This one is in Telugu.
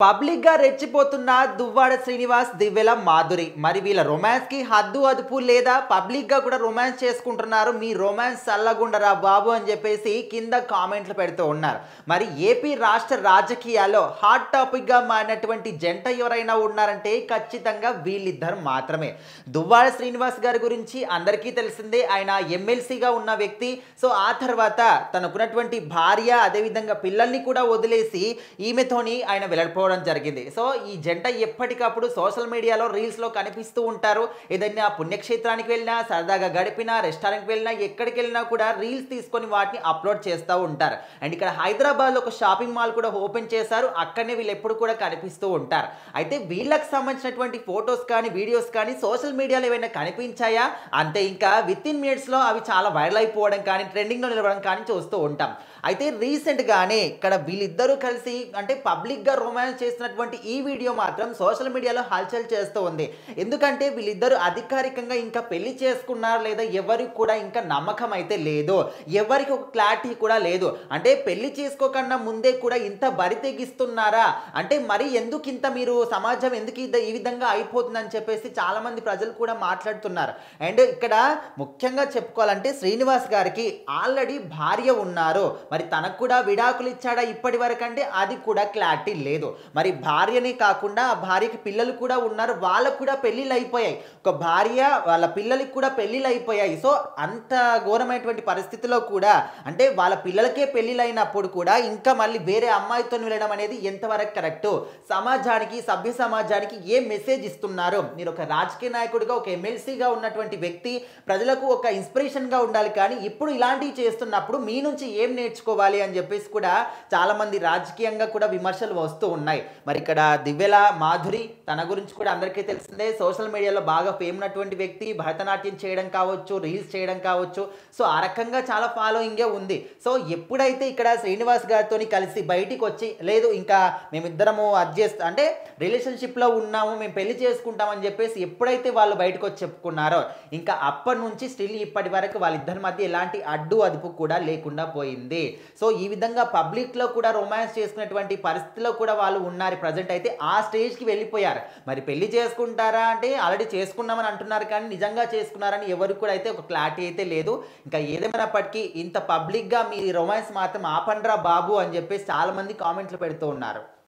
పబ్లిక్ గా రెచ్చిపోతున్న దువ్వాడ శ్రీనివాస్, దివ్యల మాధురి. మరి వీళ్ళ రొమాన్స్ కి హద్దు అదుపు లేదా? పబ్లిక్ గా కూడా రొమాన్స్ చేసుకుంటున్నారు. మీ రొమాన్స్ చల్లగుండరా బాబు అని చెప్పేసి కింద కామెంట్లు పెడుతూ ఉన్నారు. మరి ఏపీ రాష్ట్ర రాజకీయాల్లో హాట్ టాపిక్ గా మారినటువంటి జంట ఎవరైనా ఉన్నారంటే ఖచ్చితంగా వీళ్ళిద్దరు మాత్రమే. దువ్వాడ శ్రీనివాస్ గారి గురించి అందరికీ తెలిసిందే. ఆయన ఎమ్మెల్సీగా ఉన్న వ్యక్తి. సో ఆ తర్వాత తనకున్నటువంటి భార్య, అదేవిధంగా పిల్లల్ని కూడా వదిలేసి ఈమెతోని ఆయన వెళ్ళిపోవడం జరిగింది. సో ఈ జంట ఎప్పటికప్పుడు సోషల్ మీడియాలో రీల్స్ లో కనిపిస్తూ ఉంటారు. ఏదైనా పుణ్యక్షేత్రానికి వెళ్ళినా, సరదాగా గడిపినా, రెస్టారెంట్కి వెళ్ళినా, ఎక్కడికి వెళ్ళినా కూడా రీల్స్ తీసుకొని వాటిని అప్లోడ్ చేస్తూ ఉంటారు. అండ్ ఇక్కడ హైదరాబాద్ లో ఒక షాపింగ్ మాల్ కూడా ఓపెన్ చేశారు. అక్కడనే వీళ్ళు ఎప్పుడు కూడా కనిపిస్తూ ఉంటారు. అయితే వీళ్ళకి సంబంధించినటువంటి ఫొటోస్ కానీ, వీడియోస్ కానీ సోషల్ మీడియాలో ఏమైనా కనిపించాయా అంతే, ఇంకా విత్ ఇన్ మినిట్స్ లో అవి చాలా వైరల్ అయిపోవడం కానీ, ట్రెండింగ్ లో నిలవడం కానీ చూస్తూ ఉంటాం. అయితే రీసెంట్ గానే ఇక్కడ వీళ్ళిద్దరూ కలిసి అంటే పబ్లిక్ గా రొమాన్స్ చేస్తున్నటువంటి ఈ వీడియో మాత్రం సోషల్ మీడియాలో హల్చల్ చేస్తూ ఉంది. ఎందుకంటే వీళ్ళిద్దరూ అధికారికంగా ఇంకా పెళ్లి చేసుకున్నారు లేదా ఎవరికి కూడా ఇంకా నమ్మకం అయితే లేదు. ఎవరికి ఒక క్లారిటీ కూడా లేదు. అంటే పెళ్లి చేసుకోకుండా ముందే కూడా ఇంత బరి తెగిస్తున్నారా అంటే, మరి ఎందుకు ఇంత మీరు సమాజం ఎందుకు ఈ విధంగా అయిపోతుందని చెప్పేసి చాలా మంది ప్రజలు కూడా మాట్లాడుతున్నారు. అండ్ ఇక్కడ ముఖ్యంగా చెప్పుకోవాలంటే శ్రీనివాస్ గారికి ఆల్రెడీ భార్య ఉన్నారు. మరి తనకు కూడా విడాకులు ఇచ్చాడా ఇప్పటి వరకు అంటే అది కూడా క్లారిటీ లేదు. మరి భార్యనే కాకుండా ఆ భార్యకి పిల్లలు కూడా ఉన్నారు. వాళ్ళకు కూడా పెళ్ళిళ్ళు అయిపోయాయి. ఒక భార్య వాళ్ళ పిల్లలకి కూడా పెళ్ళిళ్ళు అయిపోయాయి. సో అంత ఘోరమైనటువంటి పరిస్థితిలో కూడా అంటే వాళ్ళ పిల్లలకే పెళ్ళిళ్ళు అయినప్పుడు కూడా ఇంకా మళ్ళీ వేరే అమ్మాయితో వెళ్ళడం అనేది ఎంతవరకు కరెక్ట్? సమాజానికి, సభ్య సమాజానికి ఏం మెసేజ్ ఇస్తున్నారు? మీరు ఒక రాజకీయ నాయకుడిగా, ఒక ఎమ్మెల్సీగా ఉన్నటువంటి వ్యక్తి ప్రజలకు ఒక ఇన్స్పిరేషన్గా ఉండాలి. కానీ ఇప్పుడు ఇలాంటివి చేస్తున్నప్పుడు మీ నుంచి ఏం నేర్చుకోవాలి అని చెప్పేసి కూడా చాలా మంది రాజకీయంగా కూడా విమర్శలు వస్తూ ఉన్నాయి. మరి ఇక్కడ దివ్యల మాధురి, తన గురించి కూడా అందరికీ తెలిసిందే. సోషల్ మీడియాలో బాగా ఫేమ్ ఉన్నటువంటి వ్యక్తి. భరతనాట్యం చేయడం కావచ్చు, రీల్స్ చేయడం కావచ్చు. సో ఆ రకంగా చాలా ఫాలోయింగే ఉంది. సో ఎప్పుడైతే ఇక్కడ శ్రీనివాస్ గారితో కలిసి బయటికి వచ్చి లేదు ఇంకా మేమిద్దరము అడ్జస్ట్ అంటే రిలేషన్షిప్లో ఉన్నాము, మేము పెళ్లి చేసుకుంటామని చెప్పేసి ఎప్పుడైతే వాళ్ళు బయటకు వచ్చి చెప్పుకున్నారో ఇంకా అప్పటి నుంచి స్టిల్ ఇప్పటి వరకు వాళ్ళిద్దరి మధ్య ఎలాంటి అడ్డు అదుపు కూడా లేకుండా పోయింది. సో ఈ విధంగా పబ్లిక్లో కూడా రొమాన్స్ చేసుకునేటువంటి పరిస్థితిలో కూడా వాళ్ళు ఉన్నారు. ప్రజెంట్ అయితే ఆ స్టేజ్కి వెళ్ళిపోయారు. మరి పెళ్లి చేసుకుంటారా అంటే ఆల్రెడీ చేసుకున్నామని అంటున్నారు. కానీ నిజంగా చేసుకున్నారని ఎవరికి కూడా అయితే ఒక క్లారిటీ అయితే లేదు. ఇంకా ఏదేమైనప్పటికీ ఇంత పబ్లిక్గా మీ రొమాన్స్ మాత్రం ఆపండ్రా బాబు అని చెప్పేసి చాలా మంది కామెంట్లు పెడుతూ ఉన్నారు.